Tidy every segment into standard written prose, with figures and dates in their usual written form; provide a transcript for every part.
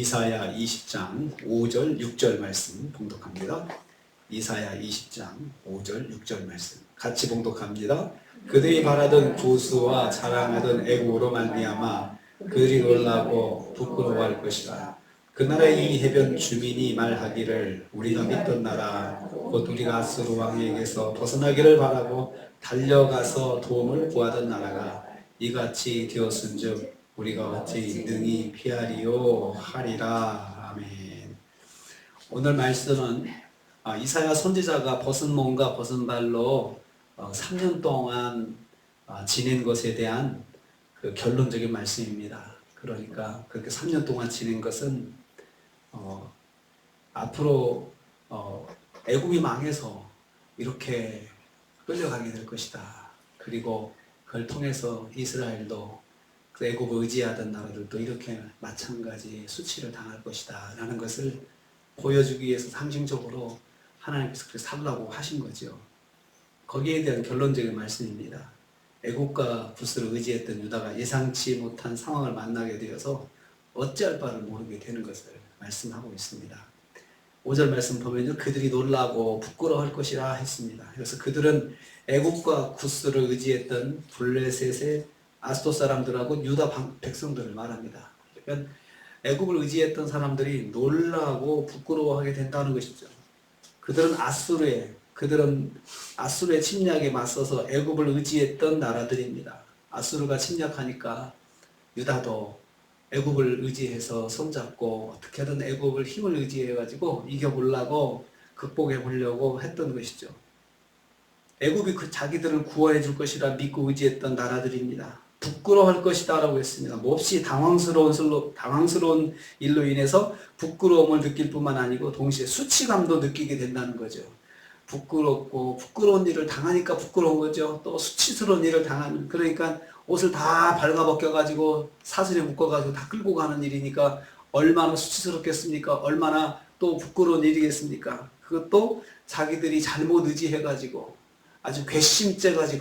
이사야 20장 5절 6절 말씀 봉독합니다. 이사야 20장 5절 6절 말씀 같이 봉독합니다. 그들이 바라던 구스와 자랑하던 애국으로 말미암아 그들이 놀라고 부끄러워할 것이라. 그날의 이 해변 주민이 말하기를 우리가 믿던 나라 곧 우리가 아수르 왕에게서 벗어나기를 바라고 달려가서 도움을 구하던 나라가 이같이 되었은즉 우리가 어찌 능히 피하리요 하리라. 아멘. 오늘 말씀은 이사야 선지자가 벗은 몸과 벗은 발로 3년 동안 지낸 것에 대한 그 결론적인 말씀입니다. 그러니까 그렇게 3년 동안 지낸 것은 앞으로 애굽이 망해서 이렇게 끌려가게 될 것이다. 그리고 그걸 통해서 이스라엘도 그 애굽을 의지하던 나라들도 이렇게 마찬가지 수치를 당할 것이다 라는 것을 보여주기 위해서 상징적으로 하나님께서 그렇게 살라고 하신 거죠. 거기에 대한 결론적인 말씀입니다. 애굽과 구스를 의지했던 유다가 예상치 못한 상황을 만나게 되어서 어찌할 바를 모르게 되는 것을 말씀하고 있습니다. 5절 말씀 보면요, 그들이 놀라고 부끄러워할 것이라 했습니다. 그래서 그들은 애굽과 구스를 의지했던 블레셋의 아스돗 사람들하고 유다 백성들을 말합니다. 그러니까 애굽을 의지했던 사람들이 놀라고 부끄러워하게 된다는 것이죠. 그들은 아수르의 침략에 맞서서 애굽을 의지했던 나라들입니다. 아수르가 침략하니까 유다도 애굽을 의지해서 손잡고 어떻게든 애굽을 힘을 의지해가지고 이겨보려고 극복해보려고 했던 것이죠. 애굽이 자기들을 구원해 줄 것이라 믿고 의지했던 나라들입니다. 부끄러워할 것이다 라고 했습니다. 몹시 당황스러운 일로 인해서 부끄러움을 느낄 뿐만 아니고 동시에 수치감도 느끼게 된다는 거죠. 부끄러운 일을 당하니까 부끄러운 거죠. 또 수치스러운 일을 당하는, 그러니까 옷을 다 발가벗겨가지고 사슬에 묶어가지고 다 끌고 가는 일이니까 얼마나 수치스럽겠습니까? 얼마나 또 부끄러운 일이겠습니까? 그것도 자기들이 잘못 의지해가지고 아주 괘씸죄까지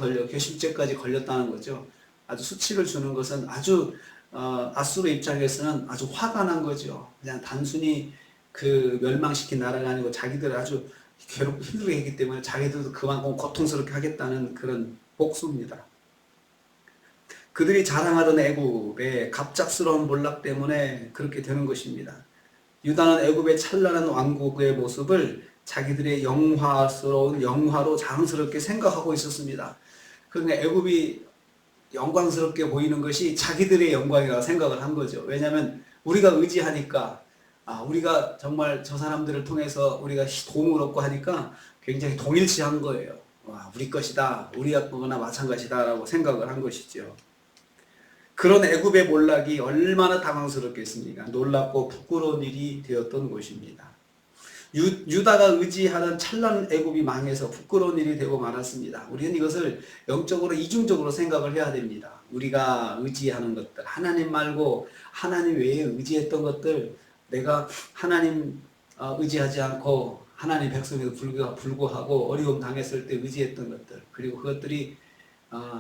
걸렸다는 거죠. 아주 수치를 주는 것은 아주 아수르 입장에서는 아주 화가 난 거죠. 그냥 단순히 그 멸망시킨 나라가 아니고 자기들 아주 힘들게 했기 때문에 자기들도 그만큼 고통스럽게 하겠다는 그런 복수입니다. 그들이 자랑하던 애굽의 갑작스러운 몰락 때문에 그렇게 되는 것입니다. 유다는 애굽의 찬란한 왕국의 모습을 자기들의 영화로 자랑스럽게 생각하고 있었습니다. 그러니까 애굽이 영광스럽게 보이는 것이 자기들의 영광이라고 생각을 한 거죠. 왜냐하면 우리가 의지하니까 우리가 정말 저 사람들을 통해서 우리가 도움을 얻고 하니까 굉장히 동일시한 거예요. 우리 것이다, 우리가 거나 마찬가지다 라고 생각을 한 것이죠. 그런 애굽의 몰락이 얼마나 당황스럽겠습니까? 놀랍고 부끄러운 일이 되었던 것입니다. 유다가 의지하는 찬란한 애굽이 망해서 부끄러운 일이 되고 말았습니다. 우리는 이것을 영적으로 이중적으로 생각을 해야 됩니다. 우리가 의지하는 것들, 하나님 말고 하나님 외에 의지했던 것들, 내가 하나님 의지하지 않고 하나님 백성에도 불구하고 어려움 당했을 때 의지했던 것들, 그리고 그것들이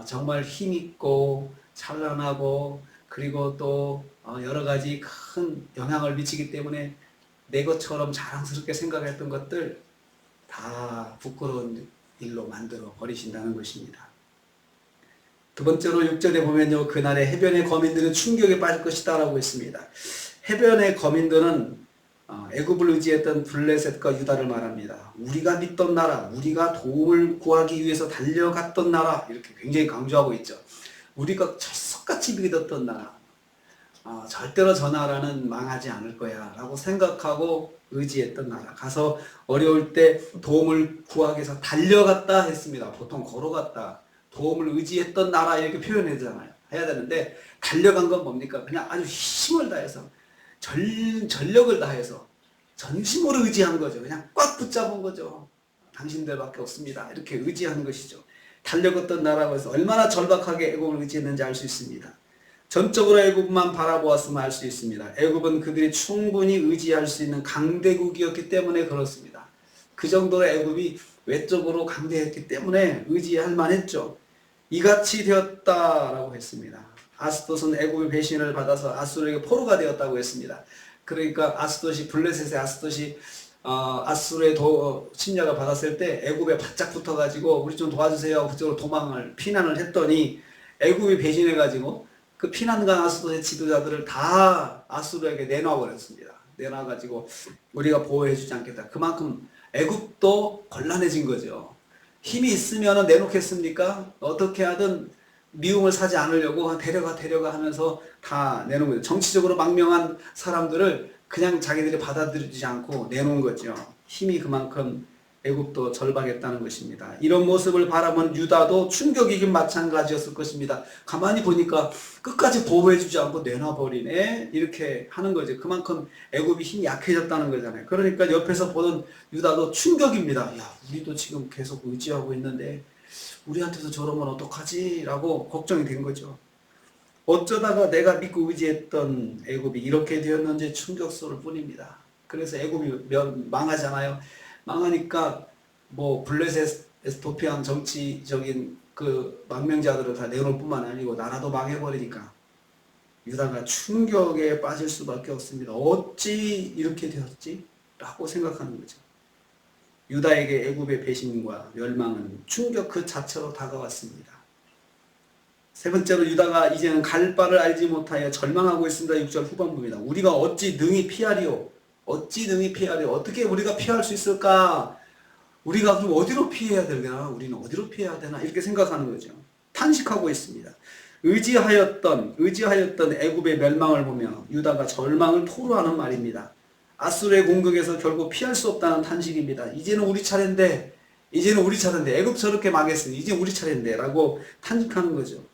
정말 힘있고 찬란하고 그리고 또 여러 가지 큰 영향을 미치기 때문에 내 것처럼 자랑스럽게 생각했던 것들 다 부끄러운 일로 만들어 버리신다는 것입니다. 두 번째로 6절에 보면요, 그날의 해변의 거민들은 충격에 빠질 것이다 라고 했습니다. 해변의 거민들은 애굽을 의지했던 블레셋과 유다를 말합니다. 우리가 믿던 나라, 우리가 도움을 구하기 위해서 달려갔던 나라, 이렇게 굉장히 강조하고 있죠. 우리가 철석같이 믿었던 나라, 절대로 저 나라는 망하지 않을 거야 라고 생각하고 의지했던 나라, 가서 어려울 때 도움을 구하기 위해서 달려갔다 했습니다. 보통 걸어갔다, 도움을 의지했던 나라 이렇게 표현해야 되는데 달려간 건 뭡니까? 그냥 아주 힘을 다해서 전력을 다해서 전심으로 의지한 거죠. 그냥 꽉 붙잡은 거죠. 당신들밖에 없습니다 이렇게 의지한 것이죠. 달려갔던 나라고 해서 얼마나 절박하게 애굽을 의지했는지 알 수 있습니다. 전적으로 애굽만 바라보았으면 알 수 있습니다. 애굽은 그들이 충분히 의지할 수 있는 강대국이었기 때문에 그렇습니다. 그 정도로 애굽이 외적으로 강대했기 때문에 의지할 만했죠. 이같이 되었다라고 했습니다. 아스돗은 애굽의 배신을 받아서 아수르에게 포로가 되었다고 했습니다. 그러니까 아스돗이 블레셋의 아스돗이 아수르의 침략을 받았을 때 애굽에 바짝 붙어가지고 우리 좀 도와주세요. 그쪽으로 피난을 했더니 애굽이 배신해가지고 그 피난간 아스돗의 지도자들을 다 아수르에게 내놔버렸습니다. 내놔가지고 우리가 보호해주지 않겠다. 그만큼 애굽도 곤란해진 거죠. 힘이 있으면 내놓겠습니까? 어떻게 하든 미움을 사지 않으려고 데려가 하면서 다 내놓은 거죠. 정치적으로 망명한 사람들을 그냥 자기들이 받아들이지 않고 내놓은 거죠. 힘이 그만큼 애굽도 절박했다는 것입니다. 이런 모습을 바라본 유다도 충격이긴 마찬가지였을 것입니다. 가만히 보니까 끝까지 보호해주지 않고 내놔버리네 이렇게 하는 거죠. 그만큼 애굽이 힘이 약해졌다는 거잖아요. 그러니까 옆에서 보는 유다도 충격입니다. 야, 우리도 지금 계속 의지하고 있는데 우리한테도 저러면 어떡하지? 라고 걱정이 된 거죠. 어쩌다가 내가 믿고 의지했던 애굽이 이렇게 되었는지 충격스러울 뿐입니다. 그래서 애굽이 망하잖아요. 망하니까 뭐 블레셋 에스토피안 정치적인 그 망명자들을 다 내놓을 뿐만 아니고 나라도 망해버리니까 유다가 충격에 빠질 수밖에 없습니다. 어찌 이렇게 되었지? 라고 생각하는 거죠. 유다에게 애굽의 배신과 멸망은 충격 그 자체로 다가왔습니다. 세 번째로 유다가 이제는 갈 바를 알지 못하여 절망하고 있습니다. 6절 후반부입니다. 우리가 어찌 능히 피하리요? 어찌 능히 피하리요? 어떻게 우리가 피할 수 있을까? 우리가 그럼 어디로 피해야 되나? 우리는 어디로 피해야 되나? 이렇게 생각하는 거죠. 탄식하고 있습니다. 의지하였던 애굽의 멸망을 보며 유다가 절망을 토로하는 말입니다. 아수르의 공격에서 결국 피할 수 없다는 탄식입니다. 이제는 우리 차례인데 애굽 저렇게 망했으니 이제 우리 차례인데 라고 탄식하는 거죠.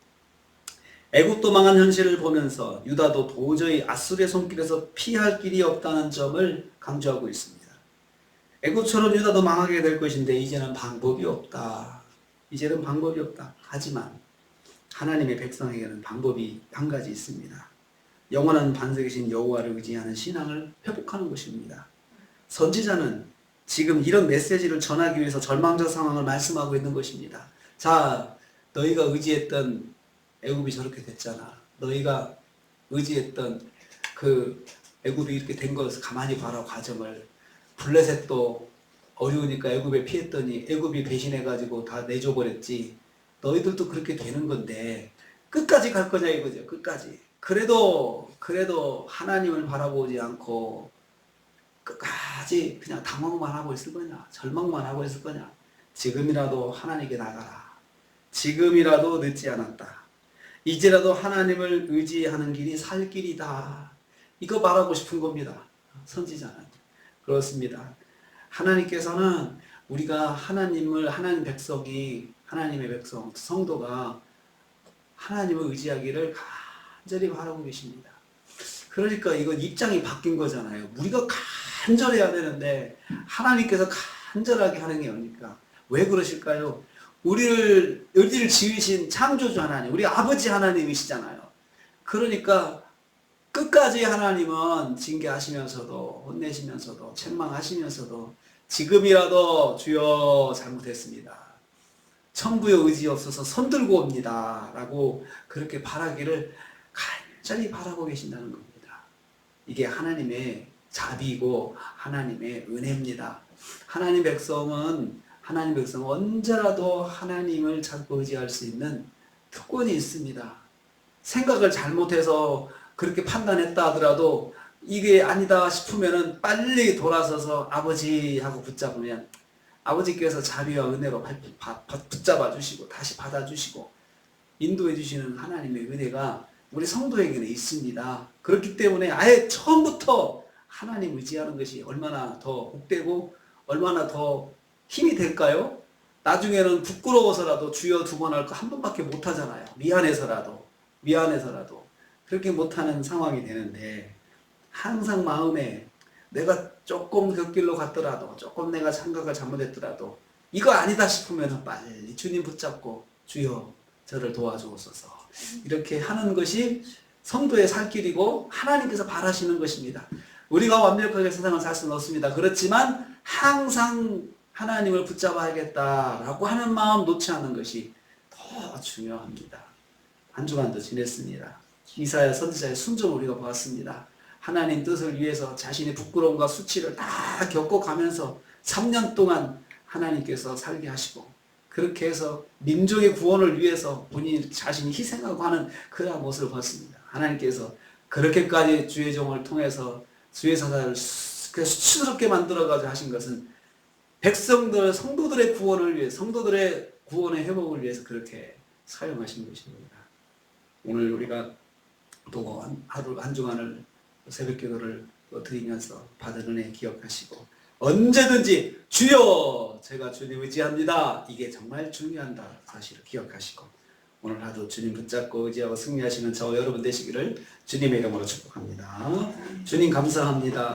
애굽도 망한 현실을 보면서 유다도 도저히 아수르의 손길에서 피할 길이 없다는 점을 강조하고 있습니다. 애굽처럼 유다도 망하게 될 것인데 이제는 방법이 없다. 하지만 하나님의 백성에게는 방법이 한 가지 있습니다. 영원한 반석이신 여호와를 의지하는 신앙을 회복하는 것입니다. 선지자는 지금 이런 메시지를 전하기 위해서 절망적 상황을 말씀하고 있는 것입니다. 자, 너희가 의지했던 애굽이 저렇게 됐잖아. 너희가 의지했던 그 애굽이 이렇게 된 것을 가만히 봐라. 과정을. 블레셋도 어려우니까 애굽에 피했더니 애굽이 배신해가지고 다 내줘버렸지. 너희들도 그렇게 되는 건데 끝까지 갈 거냐 이거죠. 끝까지. 그래도 하나님을 바라보지 않고 끝까지 그냥 당황만 하고 있을 거냐? 절망만 하고 있을 거냐? 지금이라도 하나님께 나가라. 지금이라도 늦지 않았다. 이제라도 하나님을 의지하는 길이 살 길이다. 이거 말하고 싶은 겁니다. 선지자는. 그렇습니다. 하나님께서는 우리가 하나님의 백성, 성도가 하나님을 의지하기를 간절히 바라고 계십니다. 그러니까 이건 입장이 바뀐 거잖아요. 우리가 간절해야 되는데 하나님께서 간절하게 하는 게 뭡니까? 왜 그러실까요? 우리를 지으신 창조주 하나님, 우리 아버지 하나님이시잖아요. 그러니까 끝까지 하나님은 징계하시면서도 혼내시면서도 책망하시면서도 지금이라도 주여 잘못했습니다. 천부의 의지 없어서 손들고 옵니다. 라고 그렇게 바라기를 간절히 바라고 계신다는 겁니다. 이게 하나님의 자비이고 하나님의 은혜입니다. 하나님 백성은 언제라도 하나님을 찾고 의지할 수 있는 특권이 있습니다. 생각을 잘못해서 그렇게 판단했다 하더라도 이게 아니다 싶으면은 빨리 돌아서서 아버지 하고 붙잡으면 아버지께서 자비와 은혜로 붙잡아 주시고 다시 받아 주시고 인도해 주시는 하나님의 은혜가 우리 성도에게는 있습니다. 그렇기 때문에 아예 처음부터 하나님 의지하는 것이 얼마나 더 복되고 얼마나 더 힘이 될까요? 나중에는 부끄러워서라도 주여 두 번 할 거 한 번밖에 못 하잖아요. 미안해서라도 그렇게 못하는 상황이 되는데 항상 마음에 내가 조금 그 길로 갔더라도 조금 내가 생각을 잘못했더라도 이거 아니다 싶으면 빨리 주님 붙잡고 주여 저를 도와주옵소서 이렇게 하는 것이 성도의 살 길이고 하나님께서 바라시는 것입니다. 우리가 완벽하게 세상을 살 수는 없습니다. 그렇지만 항상 하나님을 붙잡아야겠다라고 하는 마음 놓지 않는 것이 더 중요합니다. 한 주간도 지냈습니다. 이사야 선지자의 순종을 우리가 보았습니다. 하나님 뜻을 위해서 자신의 부끄러움과 수치를 다 겪어가면서 3년 동안 하나님께서 살게 하시고 그렇게 해서 민족의 구원을 위해서 본인 자신이 희생하고 하는 그러한 모습을 봤습니다. 하나님께서 그렇게까지 주의 종을 통해서 주의 사사를 수치스럽게 만들어가지고 하신 것은 백성들, 성도들의 구원을 위해, 성도들의 구원의 회복을 위해서 그렇게 사용하신 것입니다. 오늘 우리가 또 하루 한 주간을 새벽 기도를 드리면서 받은 은혜 기억하시고 언제든지 주여 제가 주님 의지합니다. 이게 정말 중요한 사실을 기억하시고 오늘 하루 주님 붙잡고 의지하고 승리하시는 저와 여러분 되시기를 주님의 이름으로 축복합니다. 주님 감사합니다.